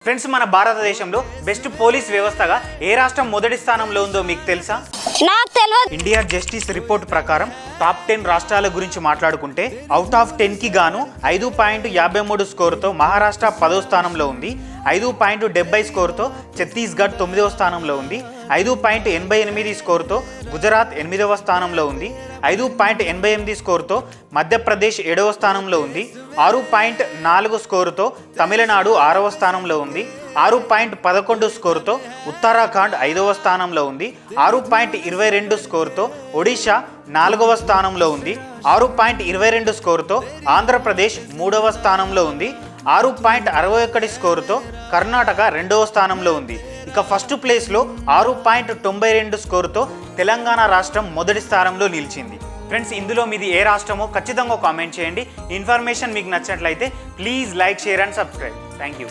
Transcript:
Friends, మన భారతదేశంలో best police వ్యవస్థగా ఏ రాష్ట్రం మొదటి స్థానంలో ఉందో మీకు తెలుసా? నాకు తెలియదు. ఇండియా జస్టిస్ రిపోర్ట్ ప్రకారం టాప్ 10 రాష్ట్రాల గురించి మాట్లాడుకుంటే అవుట్ ఆఫ్ 10కి గాను 5.53 స్కోరుతో మహారాష్ట్ర 10వ స్థానంలో ఉంది. 5.70 స్కోరుతో ఛత్తీస్గఢ్ 9వ స్థానంలో ఉంది. 5.88 స్కోరుతో గుజరాత్ 8వ స్థానంలో ఉంది. 5.88 స్కోరుతో మధ్యప్రదేశ్ 7వ స్థానంలో ఉంది. 6.4 స్కోరుతో తమిళనాడు 6వ స్థానంలో ఉంది. 6.11 స్కోరుతో ఉత్తరాఖండ్ 5వ స్థానంలో ఉంది. 6.22 స్కోరుతో ఒడిషా 4వ స్థానంలో ఉంది. 6.22 స్కోరుతో ఆంధ్రప్రదేశ్ 3వ స్థానంలో ఉంది. 6.61 స్కోరుతో కర్ణాటక 2వ స్థానంలో ఉంది. ఇక ఫస్ట్ ప్లేస్లో 6.92 స్కోరుతో తెలంగాణ రాష్ట్రం మొదటి స్థానంలో నిలిచింది. ఫ్రెండ్స్, ఇందులో మీది ఏ రాష్ట్రమో ఖచ్చితంగా కామెంట్ చేయండి. ఇన్ఫర్మేషన్ మీకు నచ్చినట్లయితే please like, share and subscribe. Thank you.